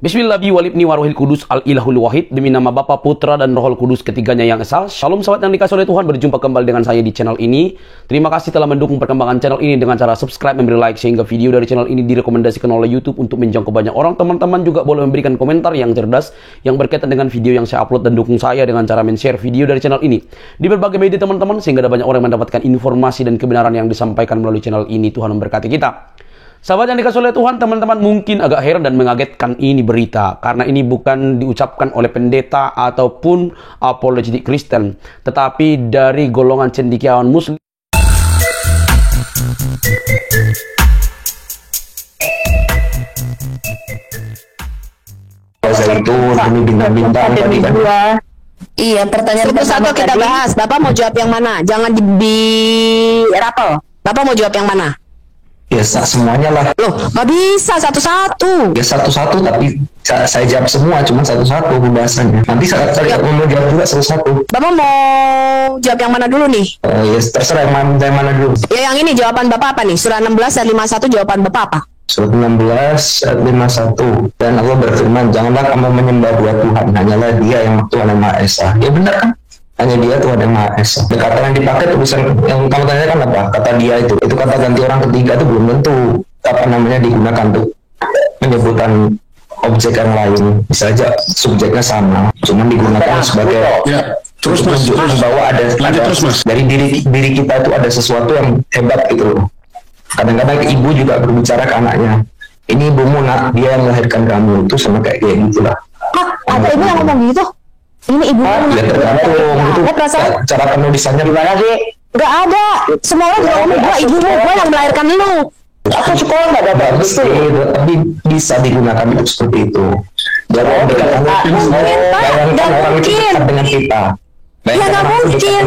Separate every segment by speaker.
Speaker 1: Bismillahirrahmanirrahim warohil kudus al-ilahul wahid. Demi nama Bapa, Putra, dan Rohul Kudus ketiganya yang esa. Shalom sahabat yang dikasih oleh Tuhan. Berjumpa kembali dengan saya di channel ini. Terima kasih telah mendukung perkembangan channel ini dengan cara subscribe, memberi like, sehingga video dari channel ini direkomendasikan oleh YouTube untuk menjangkau banyak orang. Teman-teman juga boleh memberikan komentar yang cerdas yang berkaitan dengan video yang saya upload, dan dukung saya dengan cara men-share video dari channel ini di berbagai media teman-teman, sehingga ada banyak orang yang mendapatkan informasi dan kebenaran yang disampaikan melalui channel ini. Tuhan memberkati kita. Sahabat yang dikasih oleh Tuhan, teman-teman mungkin agak heran dan mengagetkan ini berita, karena ini bukan diucapkan oleh pendeta ataupun apologetik Kristen, tetapi dari golongan cendekiawan Muslim.
Speaker 2: Itu demi bintang-bintang tadi kan.
Speaker 3: Iya, pertanyaan satu kita bahas. Bapak mau jawab yang mana? Jangan di rapel. Bapak mau jawab yang mana?
Speaker 2: Ya semuanya lah.
Speaker 3: Loh, nggak bisa satu-satu.
Speaker 2: Ya satu-satu, tapi saya jawab semua, cuma satu-satu pembahasannya. Nanti saat saya mau jawab juga satu-satu.
Speaker 3: Bapak mau jawab yang mana dulu nih?
Speaker 2: Ya terserah yang mana dulu.
Speaker 3: Ya yang ini jawaban Bapak apa nih? Surah 16 ayat 51 jawaban Bapak apa?
Speaker 2: Surat 16 ayat 51. Dan Allah berfirman, janganlah kamu menyembah dua Tuhan, hanyalah Dia yang Tuhan yang Maha Esa. Ya benar kan? Hanya Dia Tuhan yang Maha Esa. Kata yang dipakai tulisan yang kamu tanyakan apa? Kata Dia itu kata ganti orang ketiga itu belum tentu digunakan untuk penyebutan objek yang lain. Bisa aja subjeknya sama, cuman digunakan sebagai terus bahwa ada dari diri kita itu ada sesuatu yang hebat gitu loh. Kadang-kadang ibu juga berbicara ke anaknya, ini ibumu nak, dia yang melahirkan kamu, itu sama kayak gitulah.
Speaker 3: Ada ibu yang ngomong gitu? Ini ibu
Speaker 2: ya tergantung itu cara penulisannya gimana sih?
Speaker 3: Gak ada, semua orang bilang gue ibumu, gue yang melahirkan lu.
Speaker 2: Aku sekolah nggak ada bagus sih, tapi bisa digunakan untuk seperti itu. Jadi bayangkan orang itu dekat dengan kita.
Speaker 3: Ya nggak mungkin.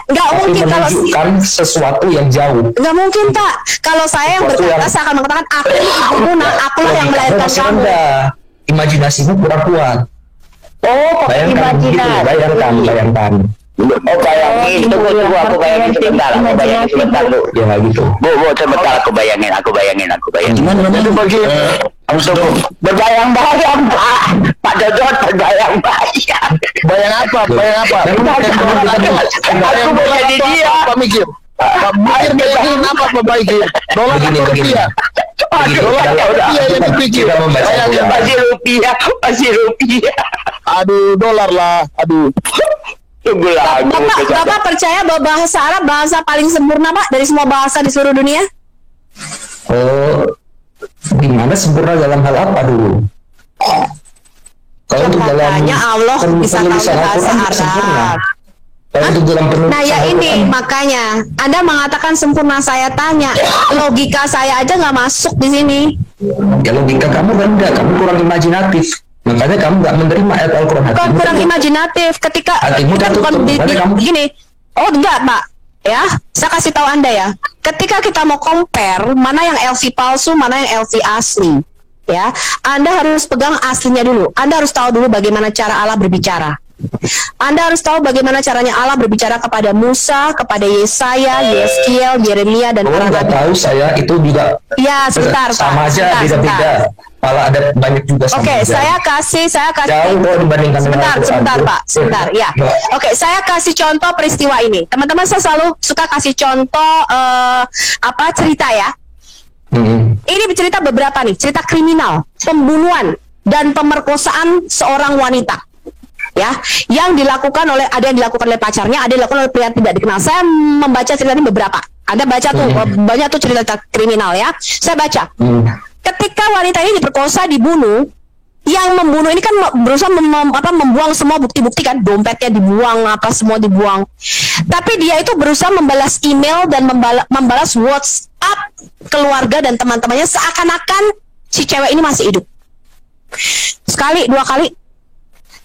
Speaker 3: Nggak mungkin kalau
Speaker 2: menunjukkan sesuatu yang jauh.
Speaker 3: Nggak mungkin Pak. Kalau saya yang berkata, saya akan mengatakan aku ibumu, aku yang melahirkan kamu.
Speaker 2: Imajinasimu kurang kuat.
Speaker 3: Oh,
Speaker 2: bayangkan gitu, bayangkan.
Speaker 4: Oh bayangin, tunggu aku bayangin sebentar lu.
Speaker 2: Ya gitu.
Speaker 4: Bu sebentar aku bayangin.
Speaker 2: Gimana itu bagi?
Speaker 4: Berbayang-bayang Pak Dodot berbayang-bayang.
Speaker 2: Bayang apa?
Speaker 4: Aku mau jadi dia.
Speaker 2: Pak mikir bayangin apa Pak Mikir? Dolar atau rupiah? Rupiah yang dipikir.
Speaker 4: Masih rupiah.
Speaker 2: Aduh, dolar lah. Aduh.
Speaker 3: Bapak percaya bahwa bahasa Arab bahasa paling sempurna Pak dari semua bahasa di seluruh dunia?
Speaker 2: Gimana sempurna dalam hal apa dulu? Kalau untuk dalam
Speaker 3: Allah bisa tahu bahasa Arab. Nah ya ini makanya Anda mengatakan sempurna, saya tanya, logika saya aja nggak masuk di sini.
Speaker 2: Ya logika kamu rendah, kamu kurang imajinatif. Makanya kamu nggak menerima ayat Al-Quran.
Speaker 3: Kok kurang imajinatif ketika gini. Oh enggak Pak, ya saya kasih tahu Anda ya. Ketika kita mau compare mana yang LV palsu, mana yang LV asli, ya Anda harus pegang aslinya dulu. Anda harus tahu dulu bagaimana cara Allah berbicara. Anda harus tahu bagaimana caranya Allah berbicara kepada Musa, kepada Yesaya, Yeskiel, Yeremia, dan para nabi.
Speaker 2: Tahu saya itu juga.
Speaker 3: Ya sebentar Pak.
Speaker 2: Sama aja, beda-beda. Malah ada banyak juga sama.
Speaker 3: Oke, saya kasih.
Speaker 2: Jauh dibandingkan
Speaker 3: sebentar Pak, sebentar ya. Oke, saya kasih contoh peristiwa ini. Teman-teman, saya selalu suka kasih contoh cerita ya. Ini bercerita beberapa nih, cerita kriminal, pembunuhan dan pemerkosaan seorang wanita. Ya, yang dilakukan oleh pacarnya, ada yang dilakukan oleh pria tidak dikenal. Saya membaca cerita ini beberapa. Anda baca tuh banyak tuh cerita kriminal ya. Saya baca. Ketika wanita ini diperkosa, dibunuh, yang membunuh ini kan berusaha membuang semua bukti-bukti kan, dompetnya dibuang, apa semua dibuang. Tapi dia itu berusaha membalas email dan membalas WhatsApp keluarga dan teman-temannya seakan-akan si cewek ini masih hidup. Sekali, dua kali.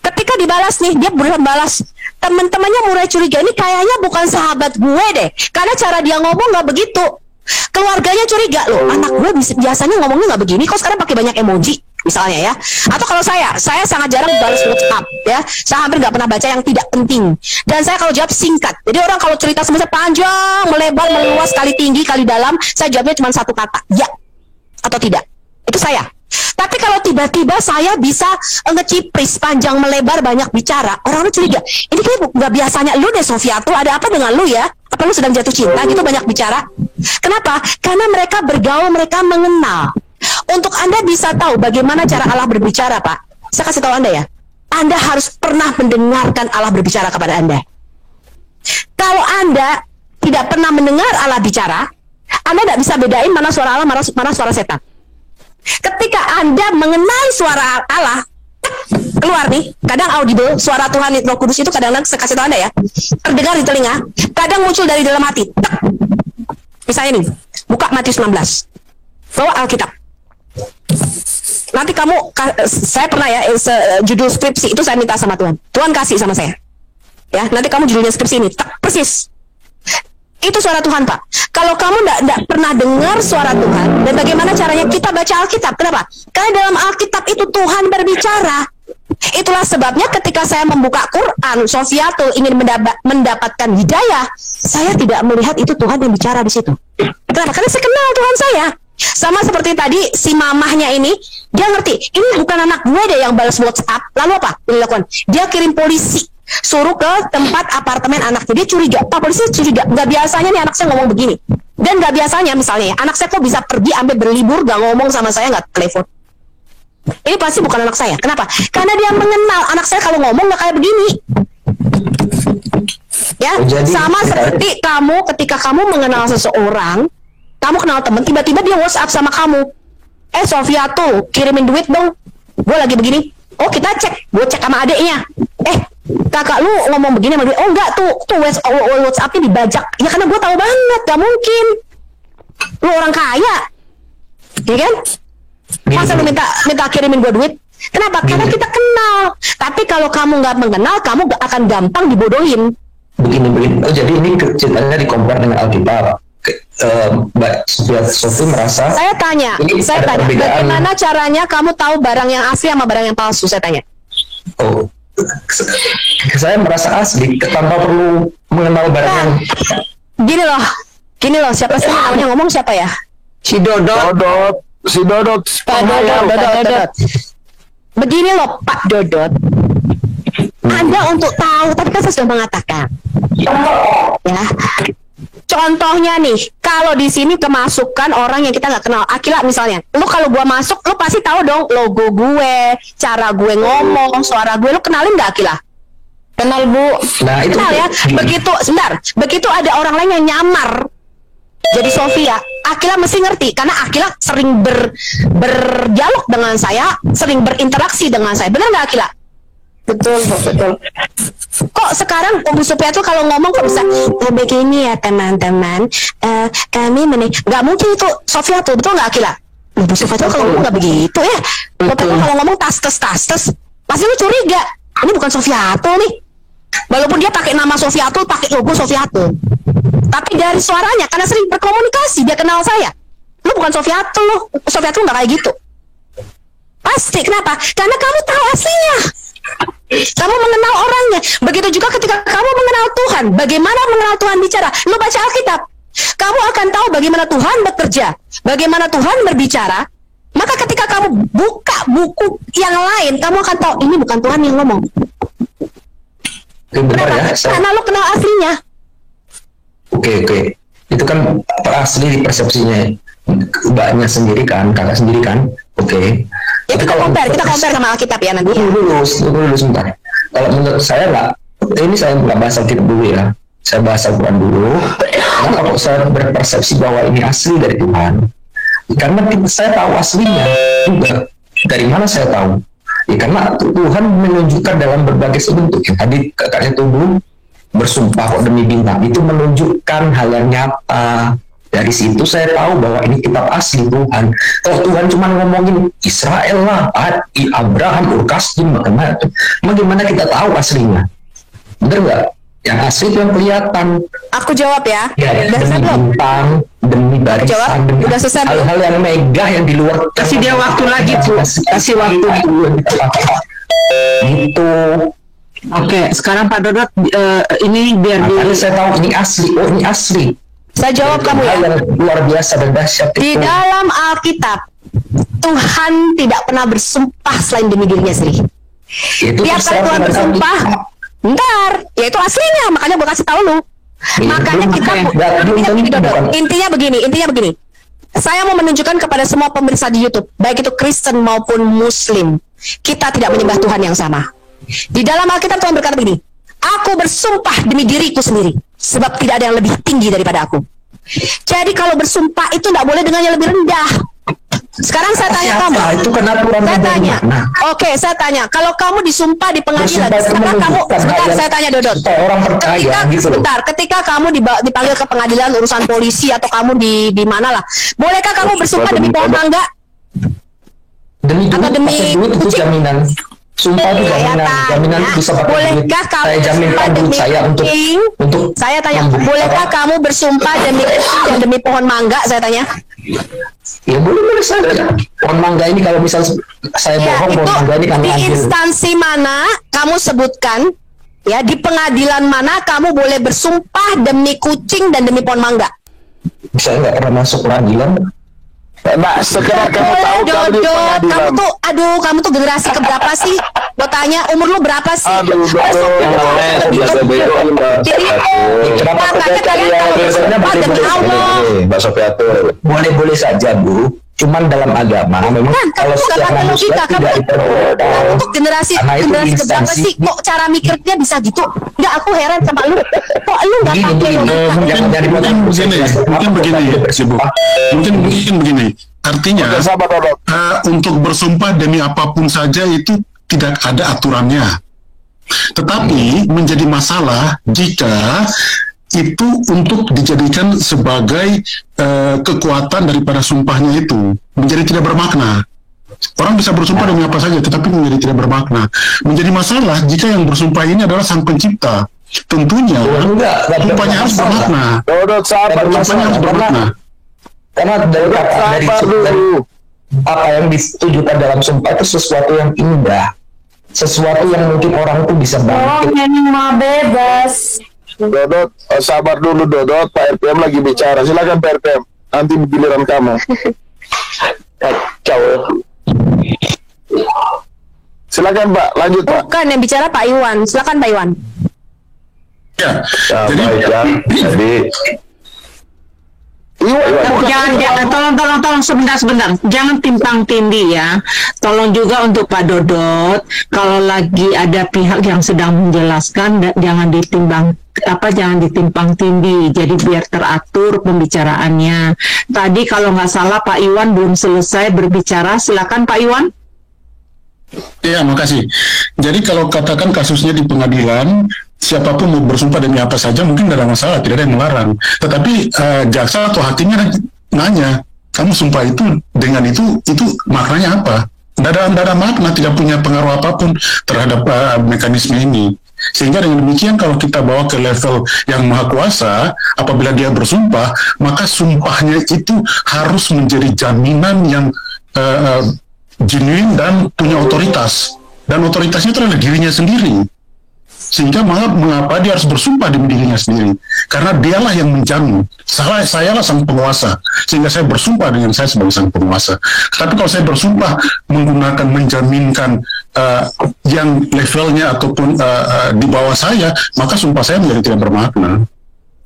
Speaker 3: Ketika dibalas nih, dia berusaha balas. Teman-temannya mulai curiga, ini kayaknya bukan sahabat gue deh, karena cara dia ngomong nggak begitu. Keluarganya curiga, loh anak gue biasanya ngomongnya nggak begini, kok sekarang pakai banyak emoji misalnya ya. Atau kalau saya sangat jarang balas WhatsApp ya, saya hampir nggak pernah baca yang tidak penting, dan saya kalau jawab singkat. Jadi orang kalau cerita semuanya panjang, melebar, meluas, kali tinggi, kali dalam, saya jawabnya cuma satu kata, ya atau tidak. Itu saya. Tapi kalau tiba-tiba saya bisa ngecipris panjang melebar banyak bicara, orang-orang curiga. Ini kayak nggak biasanya lu deh Sofiatul, ada apa dengan lu ya? Apa lu sedang jatuh cinta gitu banyak bicara? Kenapa? Karena mereka bergaul, mereka mengenal. Untuk Anda bisa tahu bagaimana cara Allah berbicara, Pak, saya kasih tahu Anda ya. Anda harus pernah mendengarkan Allah berbicara kepada Anda. Kalau Anda tidak pernah mendengar Allah bicara, Anda tidak bisa bedain mana suara Allah, mana suara setan. Ketika Anda mengenal suara Allah, keluar nih, kadang audible, suara Tuhan Roh Kudus itu kadang-kadang saya kasih tahu Anda ya, terdengar di telinga, kadang muncul dari dalam hati. Misalnya nih, buka Matius 19, bawa Alkitab. Nanti kamu, saya pernah ya, judul skripsi itu saya minta sama Tuhan. Tuhan kasih sama saya. Ya, nanti kamu judulnya skripsi ini, persis. Itu suara Tuhan, Pak. Kalau kamu tidak pernah dengar suara Tuhan, dan bagaimana caranya kita baca Alkitab? Kenapa? Karena dalam Alkitab itu Tuhan berbicara. Itulah sebabnya ketika saya membuka Quran, Sofiatul ingin mendapatkan hidayah, saya tidak melihat itu Tuhan yang bicara di situ. Kenapa? Karena saya kenal Tuhan saya. Sama seperti tadi si mamahnya ini, dia ngerti, ini bukan anak gue deh yang balas WhatsApp. Lalu apa yang dilakukan? Dia kirim polisi, suruh ke tempat apartemen anaknya. Dia curiga, Pak, polisi curiga. Nggak biasanya nih anak saya ngomong begini. Dan nggak biasanya misalnya ya, anak saya kok bisa pergi ambil berlibur, nggak ngomong sama saya, nggak telepon. Ini pasti bukan anak saya. Kenapa? Karena dia mengenal anak saya kalau ngomong nggak kayak begini. Ya, sama seperti kamu ketika kamu mengenal seseorang, kamu kenal teman, tiba-tiba dia WhatsApp sama kamu. Sofiatul, kirimin duit dong. Gue lagi begini. Oh, kita cek. Gue cek sama adeknya. Kakak lu ngomong begini sama dia. Oh enggak, tuh WhatsApp-nya dibajak. Ya karena gue tahu banget, gak mungkin. Lu orang kaya, ya kan? Masa lu minta kirimin gue duit? Kenapa? Karena kita kenal. Tapi kalau kamu nggak mengenal, kamu gak akan gampang dibodohin.
Speaker 2: Begini. Oh, jadi ini ceritanya dikompar dengan Alkitab. Mbak Sofi merasa.
Speaker 3: Saya tanya, bagaimana caranya kamu tahu barang yang asli sama barang yang palsu? Saya tanya.
Speaker 2: Oh, saya merasa asli tanpa perlu mengenal barang yang.
Speaker 3: Gini loh, siapa sih namanya ngomong siapa ya?
Speaker 2: Si Dodot.
Speaker 3: Pak Dodot. Begini loh, Pak Dodot. Anda untuk tahu, tapi kan saya sudah mengatakan. Ya. Contohnya nih, kalau di sini kemasukan orang yang kita nggak kenal, Akila misalnya, lu kalau gua masuk, lu pasti tahu dong logo gue, cara gue ngomong, suara gue, lu kenalin nggak Akila? Kenal Bu.
Speaker 2: Nah itu.
Speaker 3: Kenal ya. Begitu ada orang lain yang nyamar jadi Sofia, Akila mesti ngerti karena Akila sering berdialog dengan saya, sering berinteraksi dengan saya, benar nggak Akila? Betul. Kok sekarang Bu Supia tuh kalau ngomong kok bisa begini ya teman-teman, kami nggak mungkin itu Sofia tuh, betul nggak Akila? Bu Supia tuh kalau ngomong nggak begitu ya. Kalau ngomong tas pasti lu curiga ini bukan Sofia tuh nih, walaupun dia pakai nama Sofia tuh, pakai logo Sofia tuh, tapi dari suaranya karena sering berkomunikasi dia kenal saya. Lu bukan Sofia tuh nggak kayak gitu pasti. Kenapa? Karena kamu tahu aslinya. Kamu mengenal orangnya. Begitu juga ketika kamu mengenal Tuhan. Bagaimana mengenal Tuhan bicara? Lu baca Alkitab, kamu akan tahu bagaimana Tuhan bekerja, bagaimana Tuhan berbicara. Maka ketika kamu buka buku yang lain, kamu akan tahu ini bukan Tuhan yang ngomong. Kenapa? Ya, karena lu kenal aslinya.
Speaker 2: Oke. Itu kan asli di persepsinya mbaknya sendiri kan, kakak sendiri kan. Oke.
Speaker 3: Ya, kita compare sama Alkitab ya nanti.
Speaker 2: Dulu sebentar. Kalau menurut saya ini saya nggak bahas Alkitab dulu ya. Saya bahas Al-Quran dulu. Karena kalau saya berpersepsi bahwa ini asli dari Tuhan, karena saya tahu aslinya juga. Dari mana saya tahu? Ya, karena Tuhan menunjukkan dalam berbagai bentuk. Tadi kakaknya tuduh bersumpah kok demi bintang, itu menunjukkan hal yang nyata. Dari situ saya tahu bahwa ini kitab asli Tuhan. Kalau Tuhan cuma ngomongin Israel lah, Abraham, Urkasdim, bagaimana kita tahu aslinya? Bener nggak? Yang asli itu yang kelihatan.
Speaker 3: Aku jawab ya.
Speaker 2: Demi bintang, demi barisan, demi hal-hal yang megah yang di luar.
Speaker 5: Kasih dia waktu lagi, Bu. Kasih waktu dulu.
Speaker 2: Gitu.
Speaker 5: Oke, sekarang Pak Dodot, ini biar
Speaker 2: saya tahu ini asli. Oh, ini asli.
Speaker 3: Saya jawab kamu ya.
Speaker 2: Yang luar biasa dan dahsyat
Speaker 3: di dalam Alkitab Tuhan tidak pernah bersumpah selain demi dirinya sendiri. Tiap kali Tuhan bersumpah, bentar, ya itu aslinya, makanya gue kasih tahu lu. Makanya kita intinya begini. Saya mau menunjukkan kepada semua pemirsa di YouTube, baik itu Kristen maupun Muslim, kita tidak menyembah Tuhan yang sama. Di dalam Alkitab Tuhan berkata begini, aku bersumpah demi diriku sendiri, sebab tidak ada yang lebih tinggi daripada aku. Jadi kalau bersumpah itu tidak boleh dengan yang lebih rendah. Sekarang saya tanya kamu.
Speaker 2: Itu kan aturan
Speaker 3: saya tanya. Oke, saya tanya. Kalau kamu disumpah di pengadilan, sebentar kamu, sebentar saya tanya Dodot.
Speaker 2: Orang percaya gitu.
Speaker 3: Sebentar, ketika kamu dipanggil ke pengadilan urusan polisi atau kamu di mana lah, bolehkah kamu bersumpah demi pohon mangga?
Speaker 2: Demi duit itu jaminan. Sumpah itu jaminan itu bisa pakai duit.
Speaker 3: Bolehkah kamu
Speaker 2: saya jaminkan duit saya untuk
Speaker 3: saya tanya, bolehkah kamu bersumpah demi pohon mangga? Saya tanya.
Speaker 2: Ya boleh saja. Pohon mangga ini kalau misal saya bohong, pohon mangga ini kami ambil.
Speaker 3: Di instansi mana kamu sebutkan, ya di pengadilan mana kamu boleh bersumpah demi kucing dan demi pohon mangga?
Speaker 2: Saya nggak pernah masuk pengadilan.
Speaker 6: Mbak, sekedar kamu tahu
Speaker 3: kamu tuh generasi keberapa sih? Gue tanya, umur lu berapa sih?
Speaker 6: Mbak Sofiatul.
Speaker 2: Boleh saja, Bu. Cuman dalam agama memang kalau setiap manusia tidak
Speaker 3: untuk generasi keberapa sih? Kok cara mikirnya bisa gitu? Enggak, aku heran sama lu. Kok lu nggak pakai
Speaker 7: mungkin begini. Artinya untuk bersumpah demi apapun saja itu tidak ada aturannya. Tetapi menjadi masalah jika itu untuk dijadikan sebagai kekuatan daripada sumpahnya itu menjadi tidak bermakna. Orang bisa bersumpah demi apa saja, tetapi menjadi tidak bermakna. Menjadi masalah jika yang bersumpah ini adalah Sang Pencipta. Tentunya sumpahnya harus bermakna. Sumpahnya harus bermakna.
Speaker 2: Karena dari apa yang ditujukan dalam sumpah itu sesuatu yang indah, sesuatu yang mungkin orang itu bisa bangkit.
Speaker 8: Mau bebas.
Speaker 6: Dodot, sabar dulu Dodot, Pak RPM lagi bicara. Silakan Pak RPM, nanti giliran kamu. Silakan Pak, lanjut Pak.
Speaker 3: Bukan yang bicara Pak Iwan, silakan Pak Iwan.
Speaker 7: Ya,
Speaker 6: jadi
Speaker 5: Tolong sebentar. Jangan timpang tindih ya. Tolong juga untuk Pak Dodot, kalau lagi ada pihak yang sedang menjelaskan, jangan ditimpang tindih. Jadi biar teratur pembicaraannya. Tadi kalau nggak salah Pak Iwan belum selesai berbicara. Silakan Pak Iwan.
Speaker 7: Iya, makasih. Jadi kalau katakan kasusnya di pengadilan, siapapun mau bersumpah demi apa saja mungkin tidak ada masalah, tidak ada yang melarang. Tetapi jaksa atau hakimnya nanya, kamu sumpah itu dengan itu maknanya apa? Tidak ada makna, tidak punya pengaruh apapun terhadap mekanisme ini. Sehingga dengan demikian kalau kita bawa ke level yang maha kuasa, apabila dia bersumpah, maka sumpahnya itu harus menjadi jaminan yang genuine dan punya otoritas. Dan otoritasnya itu adalah dirinya sendiri. Sehingga mengapa dia harus bersumpah demi dirinya sendiri? Karena dialah yang menjamin. Sayalah sang penguasa. Sehingga saya bersumpah dengan saya sebagai sang penguasa. Tapi kalau saya bersumpah menggunakan menjaminkan yang levelnya ataupun di bawah saya, maka sumpah saya menjadi tidak bermakna.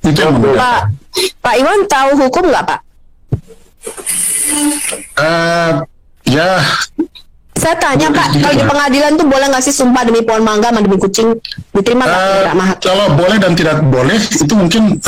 Speaker 7: Itu yang membedakan.
Speaker 3: Pak Iwan tahu hukum nggak Pak?
Speaker 7: Ya.
Speaker 3: Saya tanya Pak, kalau di pengadilan tuh boleh nggak sih sumpah demi pohon mangga, demi kucing? Diterima nggak?
Speaker 7: Kalau boleh dan tidak boleh itu mungkin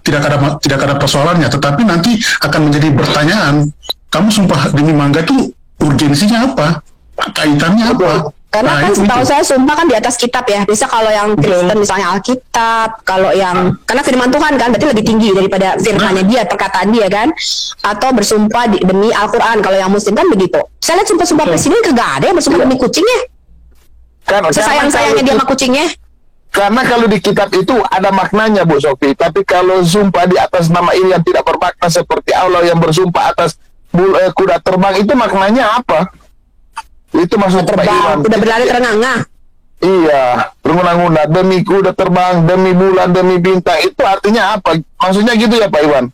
Speaker 7: tidak ada persoalannya. Tetapi nanti akan menjadi pertanyaan, kamu sumpah demi mangga itu urgensinya apa? Kaitannya apa?
Speaker 3: Karena kan setahu saya sumpah kan di atas kitab ya. Bisa kalau yang Kristen misalnya Alkitab, kalau yang karena firman Tuhan kan berarti lebih tinggi daripada firmannya dia, perkataan dia kan. Atau bersumpah demi Al-Quran, kalau yang Muslim kan begitu. Saya lihat sumpah presiden kagak ada yang bersumpah demi kucingnya. Sesayang-sayangnya dia sama kucingnya.
Speaker 6: Karena kalau di kitab itu ada maknanya Bu Sofi. Tapi kalau sumpah di atas nama ini yang tidak bermakna seperti Allah yang bersumpah atas kuda terbang, itu maknanya apa? Itu maksud Pak Iwan.
Speaker 3: Udah berlari terengah-engah.
Speaker 6: Iya, berguna-guna demi kuda terbang, demi bulan, demi bintang. Itu artinya apa? Maksudnya gitu ya Pak Iwan?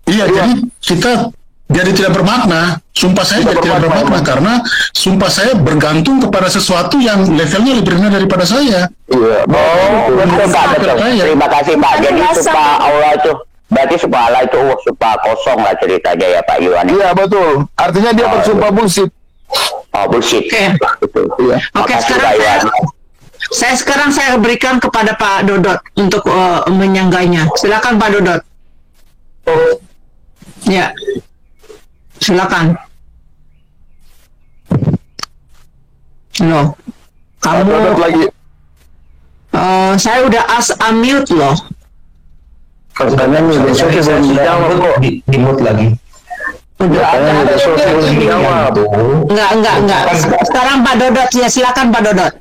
Speaker 7: Iya, jadi kita jadi tidak bermakna. Sumpah saya jadi tidak bermakna karena sumpah saya bergantung kepada sesuatu yang levelnya lebih rendah daripada saya.
Speaker 4: Iya. Oh, betul Pak, betul. Terima kasih Pak. Jadi sumpah Allah itu berarti sumpah Allah itu sumpah kosong lah ceritanya ya Pak Iwan.
Speaker 6: Iya betul. Artinya dia bersumpah bullshit.
Speaker 4: Oh bullshit.
Speaker 6: Betul. Iya.
Speaker 5: Oke, sekarang saya berikan kepada Pak Dodot untuk menyanggahnya. Silakan Pak Dodot. Ya. Silakan. Loh. Kamu
Speaker 6: lagi.
Speaker 5: Saya udah unmute loh.
Speaker 2: Katanya besok belum dijawab kok di mute lagi.
Speaker 5: Enggak. Sekarang Pak Dodot ya, silakan Pak Dodot.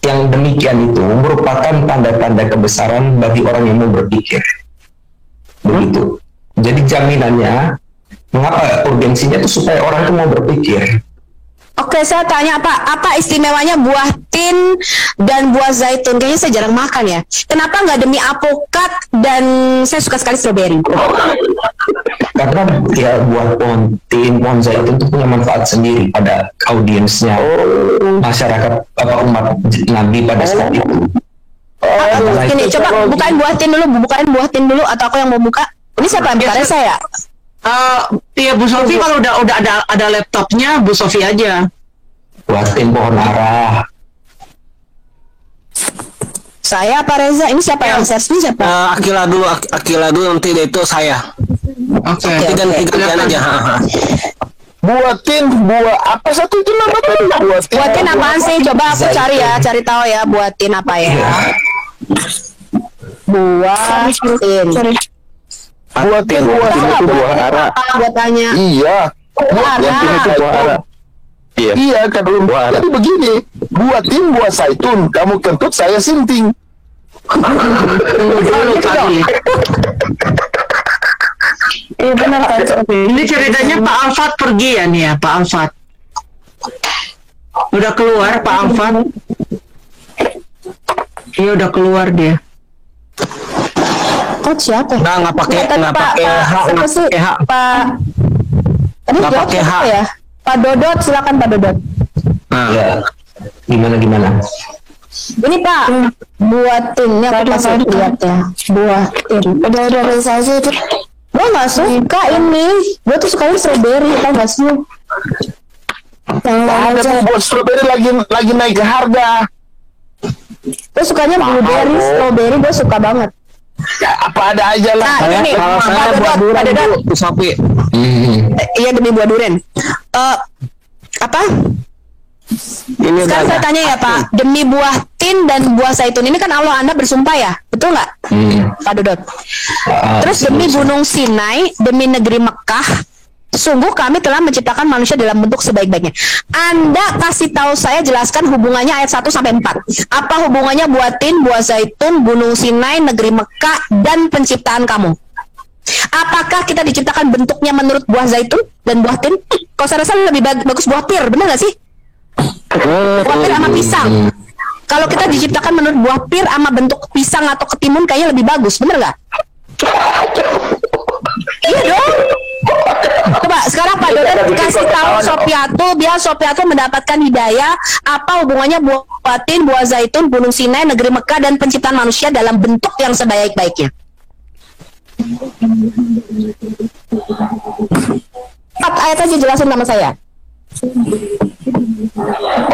Speaker 2: Yang demikian itu merupakan tanda-tanda kebesaran bagi orang yang mau berpikir. Begitu. Jadi jaminannya, mengapa urgensinya itu supaya orang itu mau berpikir.
Speaker 3: Oke, saya tanya apa istimewanya buah tin dan buah zaitun? Kayaknya saya jarang makan ya. Kenapa nggak demi apokat dan saya suka sekali stroberi?
Speaker 2: Karena ya buah pohon tin, pohon zaitun itu punya manfaat sendiri pada audiensnya, masyarakat umat Nabi pada saat itu.
Speaker 3: Ini coba bukain buah tin dulu atau aku yang mau buka? Ini siapa yang buka? Saya.
Speaker 5: Iya Bu Sofi, kalau udah ada laptopnya Bu Sofi aja.
Speaker 2: Buatin pohon ara.
Speaker 3: Saya apa Reza? Ini siapa yang share? Ini siapa?
Speaker 9: Akila dulu nanti itu saya.
Speaker 5: Oke.
Speaker 9: Dan aja.
Speaker 6: Buatin buah apa satu itu namanya?
Speaker 3: Buatin apaan sih? Coba aku cari ya, cari tahu ya. Buatin apa ya? Buah tin.
Speaker 6: Buatin itu buah ara.
Speaker 3: Gua tanya.
Speaker 6: Iya.
Speaker 3: Buatin
Speaker 6: itu buah ara. Iya kan belum. Jadi begini, buatin buah zaitun, kamu kentut saya sinting.
Speaker 3: Iya benar kan.
Speaker 5: Ini ceritanya Pak Alfat pergi ya nih ya, Pak Alfat. Udah keluar Pak Alfat. Iya udah keluar dia.
Speaker 3: Oh siapa?
Speaker 9: Nggak pakai hak.
Speaker 3: Pak. Tadi
Speaker 9: nggak pakai hak
Speaker 3: ya. Pak Dodot, silakan Pak Dodot.
Speaker 2: Ya, gimana?
Speaker 3: Ini Pak, buatinnya aku masih lihat ya. Buatin. Udah realisasi itu. Gue nggak suka ini. Gue tuh sukanya strawberry, tau gak sih?
Speaker 6: Ada buat strawberry lagi naik harga.
Speaker 3: Gue sukanya blueberry, strawberry, gue suka banget.
Speaker 6: Ya, apa ada aja lah.
Speaker 3: Nah, ini
Speaker 9: kalau saya buat durian Bu Sofi.
Speaker 3: Iya demi buah durian. Apa?
Speaker 9: Ini
Speaker 3: sekarang saya tanya ya Pak, demi buah tin dan buah zaitun ini kan Allah Anda bersumpah ya, betul nggak? Pak Dodot. Terus demi Gunung Sinai, demi negeri Mekah, sungguh kami telah menciptakan manusia dalam bentuk sebaik-baiknya. Anda kasih tahu saya, jelaskan hubungannya ayat 1 sampai 4. Apa hubungannya buah tin, buah zaitun, Gunung Sinai, negeri Mekah, dan penciptaan kamu? Apakah kita diciptakan bentuknya menurut buah zaitun dan buah tin? Kalau saya rasa lebih bagus buah pir, benar nggak sih? Buah pir sama pisang. Kalau kita diciptakan menurut buah pir sama bentuk pisang atau ketimun, kayaknya lebih bagus, benar nggak? Iya dong. Coba sekarang Pak Dodot kasih tahu Sopiatu, biar Sopiatu mendapatkan hidayah. Apa hubungannya buah tin, buah zaitun, Gunung Sinai, negeri Mekah, dan penciptaan manusia dalam bentuk yang sebaik-baiknya? Ayat aja jelasin nama saya.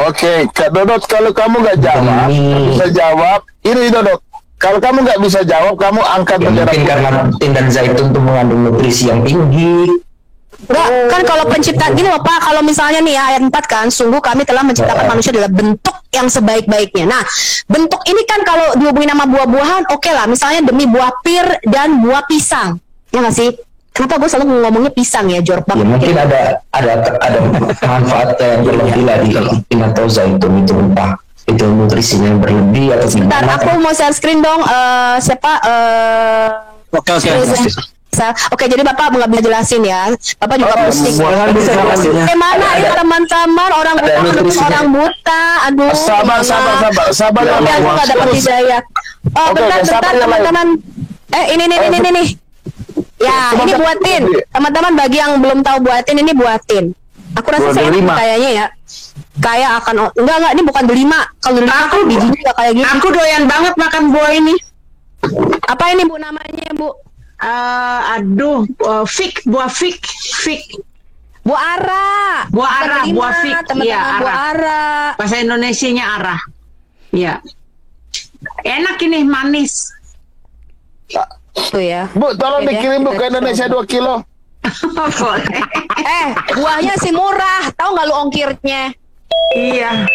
Speaker 6: Oke, Kak Dodot, kalau kamu nggak bisa jawab, ini Dodot. Kalau kamu nggak bisa jawab, kamu angkat
Speaker 2: bendera. Mungkin karena tin dan zaitun itu mengandung nutrisi yang tinggi.
Speaker 3: Enggak, kan kalau pencipta gini loh Pak, kalau misalnya nih ya, ayat 4 kan, sungguh kami telah menciptakan manusia dalam bentuk yang sebaik-baiknya. Nah, bentuk ini kan kalau dihubungi nama buah-buahan, oke lah, misalnya demi buah pir dan buah pisang. Ya nggak sih? Kenapa gue selalu ngomongnya pisang ya, jorok banget.
Speaker 2: Ya, mungkin ada manfaat yang berlebih lah di tin atau zaitun itu, entah itu nutrisinya berlebih atau
Speaker 3: sebentar, aku mau share screen dong. Siapa?
Speaker 9: Oke.
Speaker 3: Oke, jadi Bapak nggak bisa jelasin ya. Bapak juga pusing. Mana ya teman-teman, orang buta. Aduh.
Speaker 6: Sabar.
Speaker 3: Ya, aku nggak dapat hidayah. Bentar teman-teman. Ini. Ya, ini buatin. Teman-teman bagi yang belum tahu buatin, ini buatin. Aku rasa saya kayaknya ya. Kayak akan enggak ini bukan delima. Kalau delima aku bijinya enggak kayak gitu.
Speaker 5: Aku doyan banget makan buah ini.
Speaker 3: Apa ini Bu namanya, Bu?
Speaker 5: Fig, buah fig.
Speaker 3: Buah ara.
Speaker 5: Buah ara, buah fig.
Speaker 3: Teman-teman, buah ara.
Speaker 5: Bahasa Indonesianya arah. Ya. Enak ini, manis.
Speaker 3: Tuh ya.
Speaker 6: Bu, tolong dikirim Bu ke Indonesia 2 kilo.
Speaker 3: Buahnya sih murah. Tahu nggak lu ongkirnya?
Speaker 9: Iya.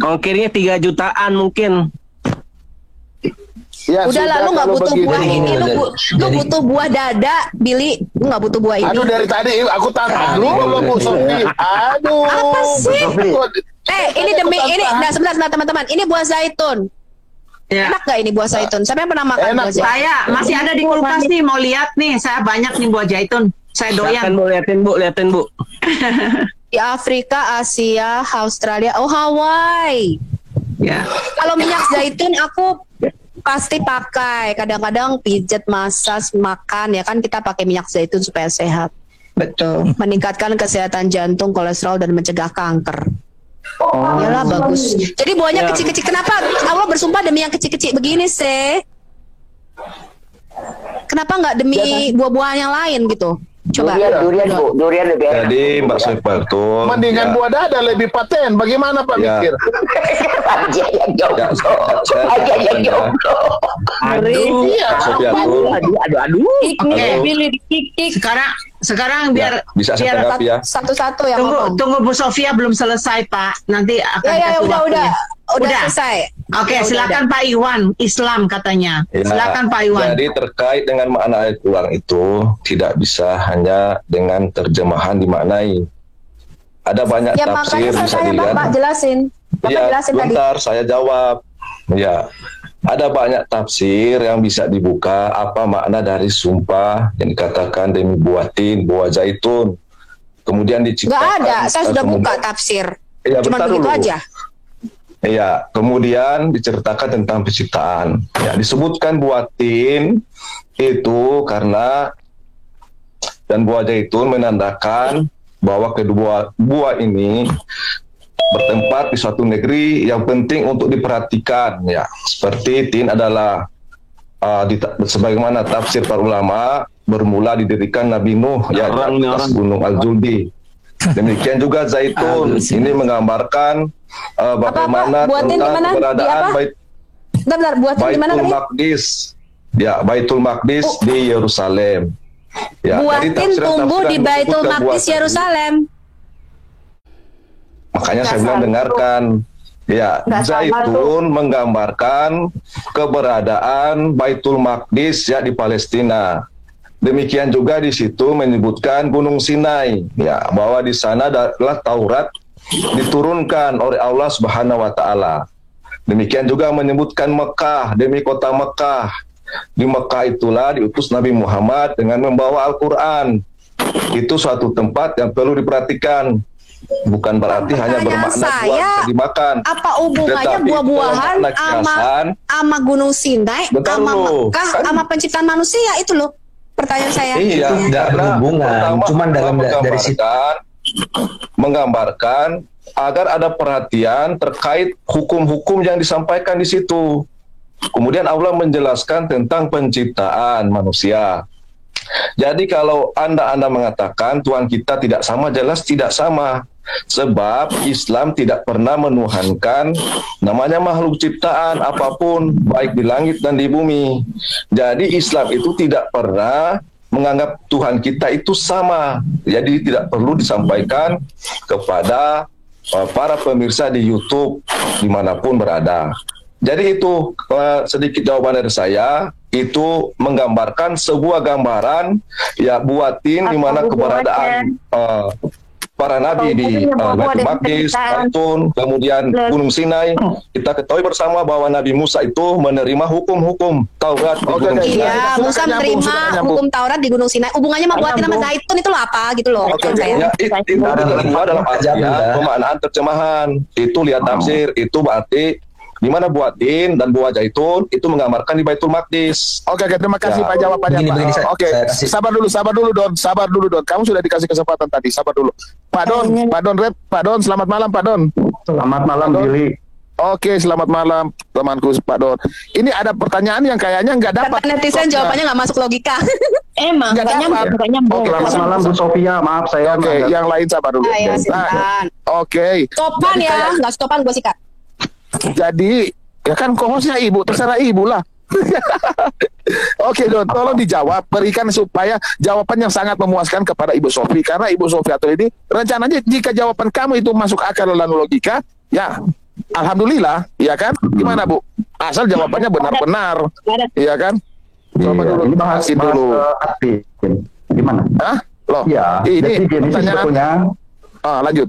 Speaker 9: Ongkirnya 3 jutaan mungkin.
Speaker 6: Ya,
Speaker 3: udah lu nggak butuh buah ini, lu butuh buah dada, Billy. Lu nggak butuh buah ini.
Speaker 6: Aduh, dari tadi aku tanya dulu Bu Sofi. Aduh.
Speaker 3: Apa sih? Ini demi ini. Nah, sebentar teman-teman. Ini buah zaitun. Ya. Enak gak ini buah zaitun? Siapa yang pernah makan buah zaitun?
Speaker 5: Saya masih ada di kulkas nih, mau lihat nih. Saya banyak nih buah zaitun. Saya doyan.
Speaker 9: Liatin bu.
Speaker 3: Di Afrika, Asia, Australia, Hawaii.
Speaker 5: Ya.
Speaker 3: Kalau minyak zaitun aku pasti pakai. Kadang-kadang pijet, masas, makan ya kan kita pakai minyak zaitun supaya sehat.
Speaker 5: Betul.
Speaker 3: Meningkatkan kesehatan jantung, kolesterol dan mencegah kanker. Yalah bagus. Jadi buahnya kecil-kecil. Kenapa Allah bersumpah demi yang kecil-kecil begini sih? Kenapa nggak demi buah-buahan yang lain gitu? Coba.
Speaker 4: Durian lebih enak.
Speaker 10: Jadi Mbak Sofa itu
Speaker 6: mendingan buah dada lebih paten. Bagaimana Pak mikir?
Speaker 4: Aja yang jomblo. Aduh.
Speaker 5: Sekarang biar
Speaker 10: bisa setengah ya.
Speaker 3: Satu-satu yang
Speaker 5: tunggu Bu Sofia belum selesai Pak. Nanti akan
Speaker 3: udah selesai.
Speaker 5: Oke, silakan Pak Iwan. Islam katanya.
Speaker 10: Ya,
Speaker 5: silakan Pak Iwan.
Speaker 10: Jadi terkait dengan makna ayat Quran itu tidak bisa hanya dengan terjemahan dimaknai. Ada banyak tafsir bisa dilihat.
Speaker 3: Bapak jelasin.
Speaker 10: Bentar saya jawab. Ya. Ada banyak tafsir yang bisa dibuka apa makna dari sumpah yang dikatakan demi buatin, buah zaitun. Kemudian diciptakan.
Speaker 3: Nggak ada, saya sudah buka tafsir.
Speaker 10: Ya,
Speaker 3: cuma begitu aja.
Speaker 10: Iya, kemudian diceritakan tentang penciptaan. Ya, disebutkan buatin itu karena dan buah zaitun menandakan bahwa kedua buah ini bertempat di suatu negeri yang penting untuk diperhatikan. Ya, seperti tin adalah sebagaimana tafsir para ulama bermula didirikan Nabi Nuh ya di atas Gunung Al-Juldi. Demikian juga zaitun ini menggambarkan bagaimana tentang keberadaan Baitul Maqdis. Ya, Baitul Maqdis di Yerusalem. Ya,
Speaker 3: buatin tumbuh di Baitul Maqdis Yerusalem.
Speaker 10: Makanya saya bilang dengarkan. Ya, zaitun menggambarkan keberadaan Baitul Maqdis ya di Palestina. Demikian juga di situ menyebutkan Gunung Sinai, ya, bahwa di sana adalah Taurat diturunkan oleh Allah Subhanahu wa taala. Demikian juga menyebutkan Mekah, demi kota Mekah. Di Mekah itulah diutus Nabi Muhammad dengan membawa Al-Qur'an. Itu suatu tempat yang perlu diperhatikan. Bukan berarti hanya bermakna buah dimakan.
Speaker 3: Apa hubungannya buah-buahan sama Gunung Sinai, sama Mekah, sama penciptaan manusia itu loh? Pertanyaan saya.
Speaker 2: Iya, tidak berhubungan. Cuman dari situ
Speaker 10: menggambarkan agar ada perhatian terkait hukum-hukum yang disampaikan di situ. Kemudian Allah menjelaskan tentang penciptaan manusia. Jadi kalau Anda mengatakan Tuhan kita tidak sama, jelas tidak sama. Sebab Islam tidak pernah menuhankan namanya makhluk ciptaan apapun, baik di langit dan di bumi. Jadi Islam itu tidak pernah menganggap Tuhan kita itu sama. Jadi tidak perlu disampaikan kepada para pemirsa di YouTube dimanapun berada. Jadi itu sedikit jawaban dari saya. Itu menggambarkan sebuah gambaran ya buatin di mana keberadaan para nabi di Baitul Maqdis, Zaitun, kemudian Gunung Sinai. Kita ketahui bersama bahwa Nabi Musa itu menerima hukum-hukum Taurat di Gunung Sinai.
Speaker 3: Iya, Musa menerima hukum Taurat di Gunung Sinai. Hubungannya sama buatin sama Zaitun itu loh apa gitu loh?
Speaker 10: Ya, itu diterima dalam artian pemaknaan terjemahan. Itu lihat tafsir, itu berarti Di mana buah tin dan buah zaitun itu menggambarkan di Baitul Maqdis.
Speaker 6: Oke, terima kasih Pak jawabannya Pak. Oke, sabar dulu Don. Kamu sudah dikasih kesempatan tadi, sabar dulu. Pak Don, selamat malam Pak Don.
Speaker 11: Selamat malam Billy.
Speaker 6: Oke, selamat malam temanku Pak Don. Ini ada pertanyaan yang kayaknya nggak dapat.
Speaker 3: Kata netizen jawabannya nggak masuk logika.
Speaker 5: Emang
Speaker 6: nggak dapat.
Speaker 11: Oke, selamat malam Bu Sofia, maaf saya.
Speaker 6: Oke, yang lain sabar dulu. Oke.
Speaker 3: Stopan ya, nggak stopan gue sikat.
Speaker 6: Jadi, ya kan kohosnya ibu, terserah ibu lah. Oke Don, tolong dijawab, berikan supaya jawaban yang sangat memuaskan kepada Ibu Sofi. Karena Ibu Sofiatul ini, rencananya jika jawaban kamu itu masuk akal dan logika, ya alhamdulillah, ya kan? Gimana Bu? Asal jawabannya benar-benar, ya kan? Coba dulu,
Speaker 11: ini bahas
Speaker 6: dulu.
Speaker 11: Gimana?
Speaker 6: Hah? Loh,
Speaker 11: ya,
Speaker 6: ini
Speaker 11: pertanyaan.
Speaker 6: Lanjut.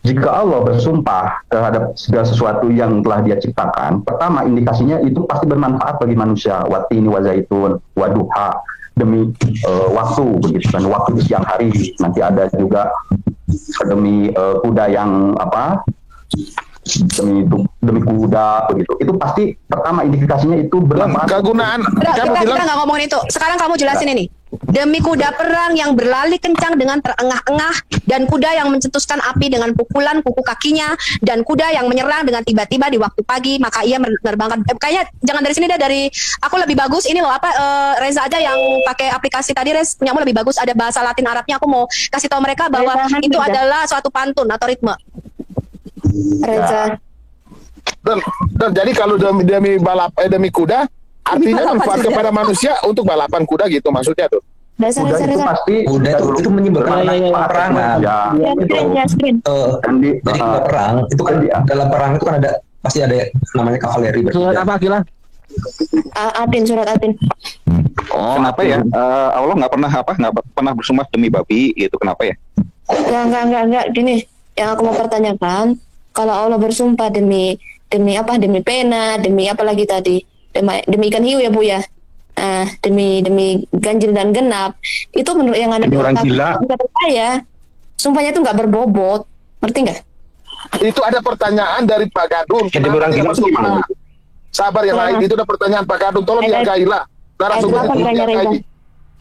Speaker 11: Jika Allah bersumpah terhadap segala sesuatu yang telah Dia ciptakan, pertama indikasinya itu pasti bermanfaat bagi manusia. Watini wa zaitun, waduha, demi waktu begitu kan, waktu di siang hari. Nanti ada juga demi kuda yang demi kuda begitu. Itu pasti pertama indikasinya itu bermanfaat.
Speaker 6: Kegunaan.
Speaker 3: Kita nggak ngomongin itu. Sekarang kamu jelasin ini. Demi kuda perang yang berlari kencang dengan terengah-engah, dan kuda yang mencetuskan api dengan pukulan kuku kakinya, dan kuda yang menyerang dengan tiba-tiba di waktu pagi, maka ia menerbangkan. Kayaknya jangan dari sini deh, dari aku lebih bagus. Ini loh Reza aja yang pakai aplikasi tadi, Rez, punyamu lebih bagus. Ada bahasa Latin Arabnya. Aku mau kasih tahu mereka bahwa itu adalah suatu pantun atau ritme. Reza.
Speaker 6: Dan jadi kalau demi kuda, artinya manfaat kepada manusia untuk balapan kuda gitu maksudnya tuh.
Speaker 11: Kuda itu pasti
Speaker 2: itu menyebabkan peperangan. Jadi kuda perang itu kan dalam perang itu kan ada pasti ada namanya kavaleri.
Speaker 9: Surat apa Akila?
Speaker 3: Surat Atin.
Speaker 12: Oh, kenapa ya? Allah nggak pernah bersumpah demi babi gitu, kenapa ya?
Speaker 3: Enggak. Gini, yang aku mau pertanyakan, kalau Allah bersumpah demi pena, demi apa lagi tadi? Demi ikan hiu ya Bu ya. Demi ganjil dan genap, itu menurut yang ada di
Speaker 12: orang gila.
Speaker 3: Kata saya, sumpahnya itu nggak berbobot, ngerti nggak?
Speaker 6: Itu ada pertanyaan dari Pak Gadun.
Speaker 12: Jadi orang gila gimana?
Speaker 6: Sabar yang lain, itu ada pertanyaan Pak Gadun, tolong dihargai lah.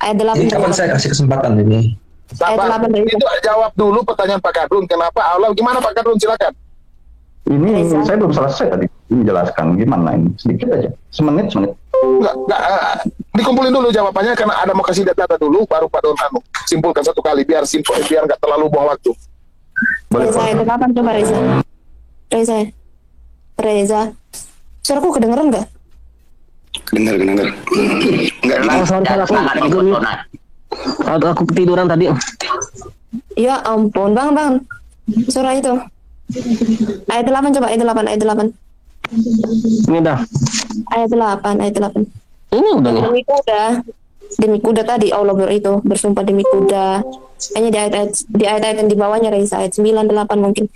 Speaker 3: Ayat 8.
Speaker 2: Kapan saya kasih kesempatan ini?
Speaker 6: Sabar, itu jawab dulu pertanyaan Pak Gadun. Kenapa Allah? Gimana Pak Gadun? Silakan.
Speaker 11: Ini saya belum selesai tadi menjelaskan gimana ini, sedikit aja, semenit.
Speaker 6: Enggak, dikumpulin dulu jawabannya karena ada mau kasih data dulu, baru Pak Don simpulkan satu kali biar nggak terlalu buang waktu.
Speaker 3: Reza, kapan coba Reza, suaraku kedengeran nggak?
Speaker 12: Dengar. Enggak.
Speaker 9: Aku ketiduran tadi.
Speaker 3: Ya ampun, bang, suara itu. Ayat 8 coba, ayat 8.
Speaker 9: Ini dah.
Speaker 3: Ayat 8.
Speaker 9: Ini udah nih.
Speaker 3: Demi kuda tadi Allah bersumpah demi kuda. Hanya di ayat-ayat yang di bawahnya Reza, ayat 9, 8 mungkin.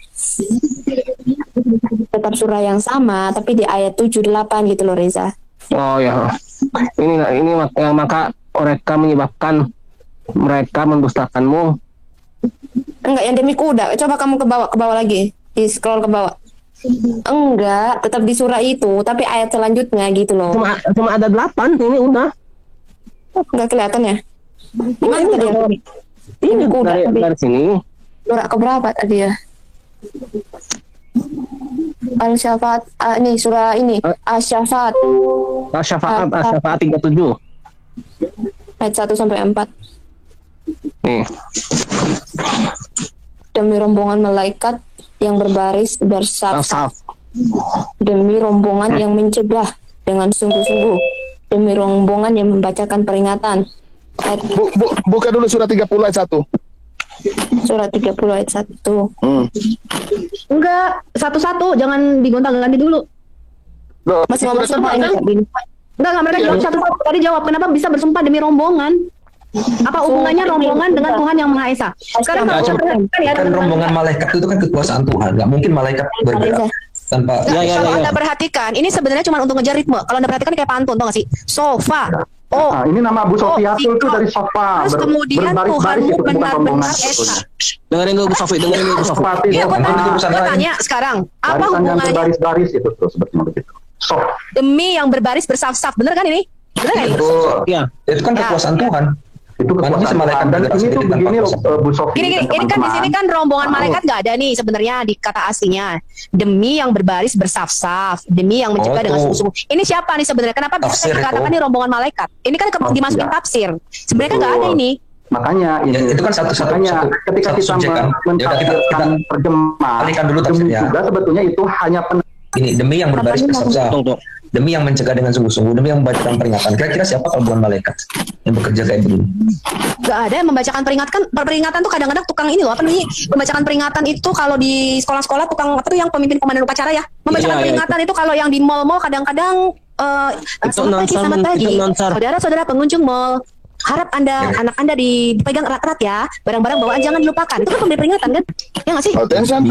Speaker 3: Tetap surah yang sama, tapi di ayat 7, 8 gitu loh Reza.
Speaker 9: Oh ya. Ini maka mereka menyebabkan mereka mendustakanmu.
Speaker 3: Enggak, yang demi kuda. Coba kamu ke bawah lagi. Di scroll ke bawah. Enggak, tetap di surah itu, tapi ayat selanjutnya gitu loh.
Speaker 9: Cuma ada 8, ini udah.
Speaker 3: Enggak kelihatan ya? Gimana tadi yang
Speaker 9: ini kuda dari sini.
Speaker 3: Surah keberapa tadi ya? Al-Syafat, ini surah ini. Al-Syafat.
Speaker 9: Al-Syafat 37.
Speaker 3: Ayat 1 sampai 4.
Speaker 9: Nih.
Speaker 3: Demi rombongan malaikat yang berbaris bersaf-saf, demi rombongan yang mencegah dengan sungguh-sungguh, demi rombongan yang membacakan peringatan.
Speaker 6: Buka dulu surah 30 ayat 1.
Speaker 3: Surah 30 ayat 1. Enggak, satu-satu, jangan digonta-ganti dulu. Masih ngomong sumpah ini. Enggak, mereka jawab satu-satu. Tadi jawab kenapa bisa bersumpah demi rombongan. Apa hubungannya rombongan dengan Tuhan yang Maha Esa? Sekarang
Speaker 2: kan rombongan malaikat itu kan kekuasaan Tuhan. Nggak mungkin malaikat bergerak tanpa.
Speaker 3: Kalau Anda perhatikan, ini sebenarnya cuma untuk ngejar ritme. Kalau Anda perhatikan kayak pantun, tau nggak sih? Sofa,
Speaker 11: ini nama Bu Sofiatul itu dari sofa.
Speaker 3: Terus kemudian Tuhanmu benar-benar esa.
Speaker 9: Dengerin dulu Bu Sofi, dengerin dulu Bu Sofi.
Speaker 3: Iya, gue tanya sekarang, apa hubungannya?
Speaker 11: Berbaris-baris itu tuh sebetulnya begitu.
Speaker 3: Demi yang berbaris bersaf-saf, bener kan ini? Bener kan ini?
Speaker 2: Iya. Itu kan kekuasaan Tuhan.
Speaker 11: Itu kekuasaan Tuhan. Dan ini tuh begini loh, Bu Sofi.
Speaker 3: Gini, ini kan di sini kan rombongan malaikat nggak ada nih sebenarnya di kata aslinya. Demi yang berbaris bersaf-saf, demi yang mencegah dengan sungguh-sungguh. Ini siapa nih sebenarnya? Kenapa bisa dikatakan ini rombongan malaikat? Ini kan dimasukin tafsir. Sebenarnya kan nggak ada ini.
Speaker 11: Makanya itu kan satu-satunya ketika kita mentafsirkan terjemahan juga sebetulnya itu hanya
Speaker 2: ini demi yang berbaris bersaf-saf, demi yang mencegah dengan sungguh-sungguh, demi yang membacakan peringatan. Kira-kira siapa kalau bukan malaikat yang bekerja kayak begini?
Speaker 3: Gak ada yang membacakan peringatan tuh kadang-kadang tukang ini loh, apa namanya, membacakan peringatan itu kalau di sekolah-sekolah tukang apa tuh yang pemimpin komandan upacara ya, membacakan peringatan itu kalau yang di mall-mall kadang-kadang selamat pagi saudara-saudara pengunjung mall, harap anak anda dipegang erat-erat ya, barang-barang bawaan jangan dilupakan. Itu kan pemberi peringatan kan, ya nggak sih?
Speaker 6: Attention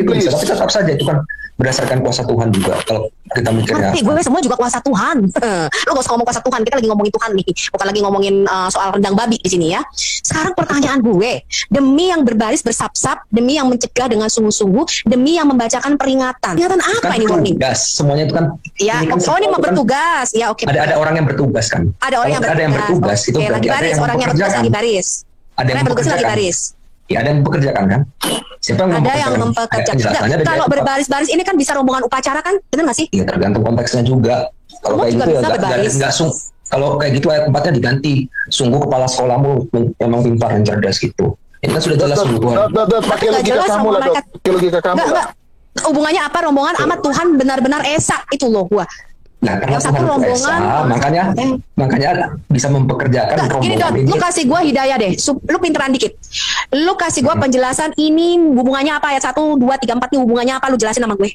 Speaker 6: please.
Speaker 2: Tapi tetap saja itu kan berdasarkan kuasa Tuhan juga. Kalau kita mikirnya
Speaker 3: gue semua juga kuasa Tuhan. Lu gak usah ngomong kuasa Tuhan, kita lagi ngomongin Tuhan nih, bukan lagi ngomongin soal rendang babi di sini ya. Sekarang pertanyaan gue, demi yang berbaris bersap-sap, demi yang mencegah dengan sungguh-sungguh, demi yang membacakan peringatan. Peringatan apa
Speaker 2: kan
Speaker 3: ini warning?
Speaker 2: Semuanya itu kan.
Speaker 3: Ya, ini mau bertugas. Ya, oke.
Speaker 2: Ada orang yang bertugas kan.
Speaker 3: Ada orang yang bertugas.
Speaker 2: Itu berarti ada yang
Speaker 3: bertugas lagi baris.
Speaker 2: Ada yang bertugas lagi baris. Ya, ada yang bekerjakan kan? Siapa yang
Speaker 3: mempekerjakan? Kalau berbaris-baris ini kan bisa rombongan upacara kan? Benar nggak sih?
Speaker 2: Iya, tergantung konteksnya juga. Kalau kayak gitu ya kalau kayak gitu ayat 4-nya diganti. Sungguh kepala sekolahmu memang pintar dan cerdas gitu. Ini kan sudah jelas sungguhan.
Speaker 6: Pakai logika kamu lah, Dok. Pakai logika kamu lah.
Speaker 3: Hubungannya apa rombongan sama Tuhan benar-benar esa itu loh gua.
Speaker 2: Nah, karena Tuhan rombongan, makanya bisa mempekerjakan rombongan.
Speaker 3: Gini Don, lu kasih gua hidayah deh, lu pinteran dikit. Lu kasih gua penjelasan ini hubungannya apa, ayat 1, 2, 3, 4 ini hubungannya apa, lu jelasin sama gue.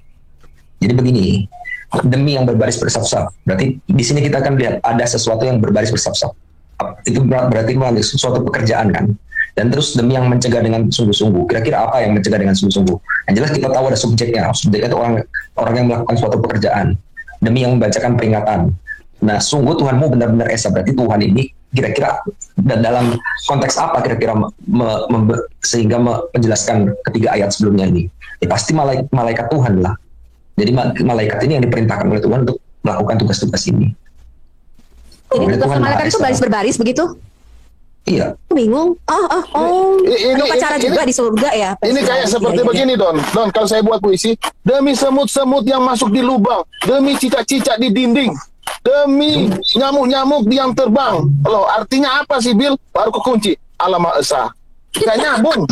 Speaker 2: Jadi begini, demi yang berbaris bersaf-saf. Berarti di sini kita akan lihat ada sesuatu yang berbaris bersaf-saf. Itu berarti suatu pekerjaan kan. Dan terus demi yang mencegah dengan sungguh-sungguh. Kira-kira apa yang mencegah dengan sungguh-sungguh? Yang jelas kita tahu ada subjeknya. Subjeknya itu orang yang melakukan suatu pekerjaan. Demi yang membacakan peringatan. Nah, sungguh Tuhanmu benar-benar esa. Berarti Tuhan ini kira-kira dan dalam konteks apa kira-kira sehingga menjelaskan ketiga ayat sebelumnya ini? Ya, pasti malaikat Tuhan lah. Jadi malaikat ini yang diperintahkan oleh Tuhan untuk melakukan tugas-tugas ini.
Speaker 3: Jadi tugas malaikat itu baris berbaris begitu?
Speaker 2: Iya.
Speaker 3: Bingung. Ini pacaran juga di surga ya.
Speaker 6: Ini kayak seperti begini Don. Kalau saya buat puisi, demi semut-semut yang masuk di lubang, demi cicak-cicak di dinding, demi nyamuk-nyamuk yang terbang. Loh, artinya apa sih Bil? Baru kekunci. Allah Maha Esa. Gak nyambung.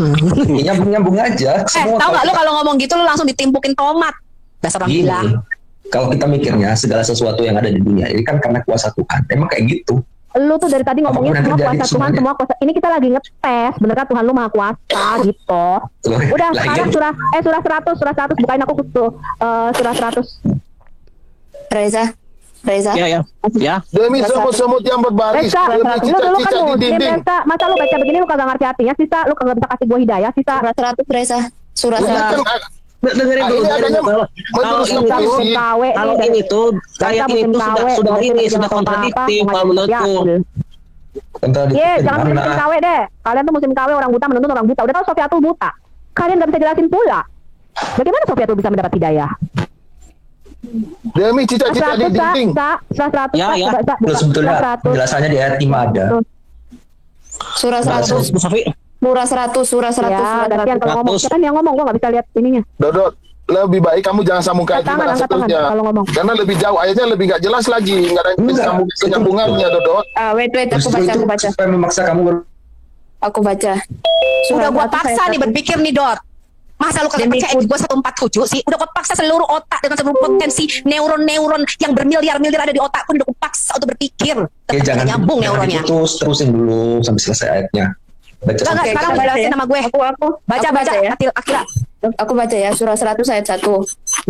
Speaker 2: Nyambung aja.
Speaker 3: Tahu gak lu kalau ngomong gitu lu langsung ditimpukin tomat. Dasar orang gila.
Speaker 2: Kalau kita mikirnya segala sesuatu yang ada di dunia ini kan karena kuasa Tuhan. Emang kayak gitu.
Speaker 3: Lu tuh dari tadi ngomongin semua kuasa Tuhan, semua kuasa. Ini kita lagi ngetes, bener kan Tuhan lu maha kuasa gitu. Udah, sekarang surah 100 bukain aku tuh surah 100. Reza.
Speaker 9: Ya.
Speaker 6: Demi semut-semut yang berbaris, demi cicak-cicak di dinding.
Speaker 3: Masa lu baca begini lu kagak ngerti artinya, Sisa? Lu kagak bisa kasih gua hidayah, Sisa? Surah 100, Reza. Surah 100.
Speaker 9: Dengerin dulu. Kalau ini tuh ayat ini tuh sudah kontradiktif kalau menurutku.
Speaker 3: Jangan musim KW deh. Kalian tuh musim KW orang buta menuntut orang buta. Udah tahu Sofiatul buta. Kalian nggak bisa jelasin pula. Bagaimana Sofiatul bisa mendapat hidayah?
Speaker 6: Demi cicak-cicak di dinding.
Speaker 2: Ya. Sebetulnya penjelasannya di ayat 5 ada.
Speaker 3: Surah 100. Surah 100. Ya, dan yang kalau ngomong kan yang ngomong gua nggak bisa lihat ininya.
Speaker 6: Dodot, lebih baik kamu jangan sambung ke ayat 5 seterusnya. Karena lebih jauh ayatnya lebih nggak jelas lagi, nggak ada penyambungannya Dodot.
Speaker 3: Wait, aku baca.
Speaker 2: Supaya memaksa kamu.
Speaker 3: Aku baca. Udah gua paksa nih berpikir nih Dot. Masa lu kagak percaya gua 147 sih? Udah gua paksa seluruh otak dengan seluruh potensi neuron-neuron yang bermiliar-miliar ada di otak pun udah gua paksa untuk berpikir.
Speaker 2: Oke, jangan nyambung neuronnya. Terusin dulu sampai selesai ayatnya.
Speaker 3: Sekarang jelasin sama gue. Aku baca ya. Akila. Aku baca ya, surah 100 ayat 1.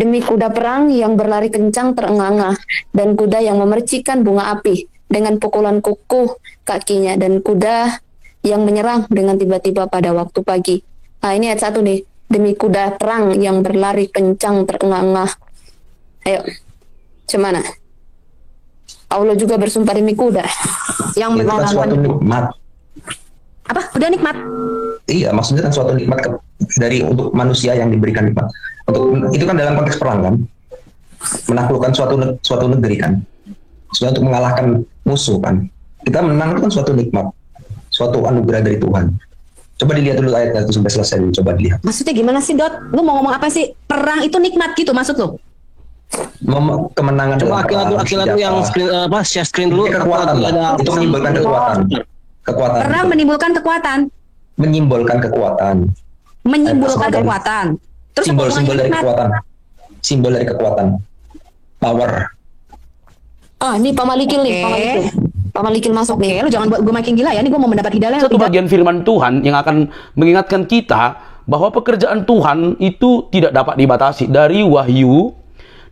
Speaker 3: Demi kuda perang yang berlari kencang terengah-engah, dan kuda yang memercikan bunga api dengan pukulan kuku kakinya, dan kuda yang menyerang dengan tiba-tiba pada waktu pagi. Nah, ini ayat 1 nih. Demi kuda perang yang berlari kencang terengah-engah. Ayo. Cemana? Allah juga bersumpah demi kuda. Yang
Speaker 2: itu kan suatu nikmat.
Speaker 3: Apa? Udah nikmat?
Speaker 2: Iya, maksudnya kan suatu nikmat dari untuk manusia yang diberikan nikmat. Untuk itu kan dalam konteks perang kan, menaklukkan suatu negeri kan, untuk mengalahkan musuh kan. Kita menang itu kan suatu nikmat, suatu anugerah dari Tuhan. Coba dilihat dulu ayatnya itu sampai selesai dulu, coba dilihat.
Speaker 3: Maksudnya gimana sih, Dot? Lu mau ngomong apa sih? Perang itu nikmat gitu maksud lu?
Speaker 2: Kemenangan.
Speaker 9: Coba akilat yang screen, share screen dulu.
Speaker 2: Kekuatan lah. Itu menimbulkan kekuatan.
Speaker 3: Perang menimbulkan kekuatan.
Speaker 2: Menyimbolkan kekuatan.
Speaker 3: Menyimbolkan kekuatan. Terus
Speaker 2: simbol dari kekuatan. Simbol dari kekuatan. Power.
Speaker 3: Ini Pak Malikil nih, Pak Malikil masuk nih. Lu jangan buat gue makin gila ya. Ini gue mau mendapat hidayah.
Speaker 1: Satu bagian firman Tuhan yang akan mengingatkan kita bahwa pekerjaan Tuhan itu tidak dapat dibatasi. Dari Wahyu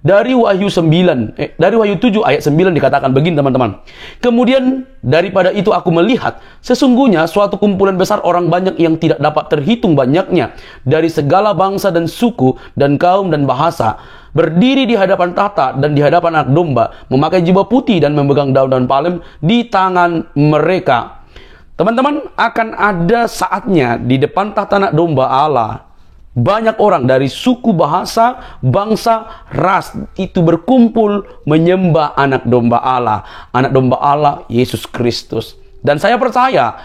Speaker 1: 9, dari Wahyu 7 ayat 9 dikatakan begini teman-teman. Kemudian daripada itu aku melihat sesungguhnya suatu kumpulan besar orang banyak yang tidak dapat terhitung banyaknya dari segala bangsa dan suku dan kaum dan bahasa berdiri di hadapan tahta dan di hadapan Anak Domba, memakai jubah putih dan memegang daun-daun palem di tangan mereka. Teman-teman, akan ada saatnya di depan tahta Anak Domba Allah, banyak orang dari suku, bahasa, bangsa, ras itu berkumpul menyembah Anak Domba Allah. Anak Domba Allah, Yesus Kristus. Dan saya percaya,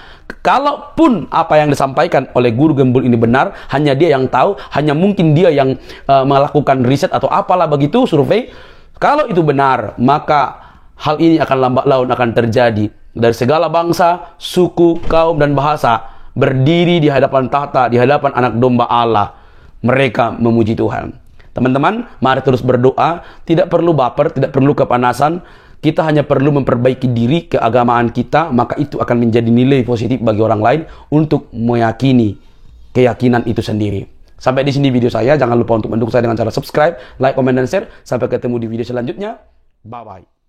Speaker 1: kalaupun apa yang disampaikan oleh guru gembul ini benar, hanya dia yang tahu, hanya mungkin dia yang melakukan riset atau apalah begitu, survei. Kalau itu benar, maka hal ini akan lambat laun akan terjadi. Dari segala bangsa, suku, kaum, dan bahasa berdiri di hadapan tahta, di hadapan Anak Domba Allah. Mereka memuji Tuhan. Teman-teman, mari terus berdoa. Tidak perlu baper, tidak perlu kepanasan. Kita hanya perlu memperbaiki diri, keagamaan kita, maka itu akan menjadi nilai positif bagi orang lain untuk meyakini keyakinan itu sendiri. Sampai di sini video saya. Jangan lupa untuk mendukung saya dengan cara subscribe, like, comment, dan share. Sampai ketemu di video selanjutnya. Bye-bye.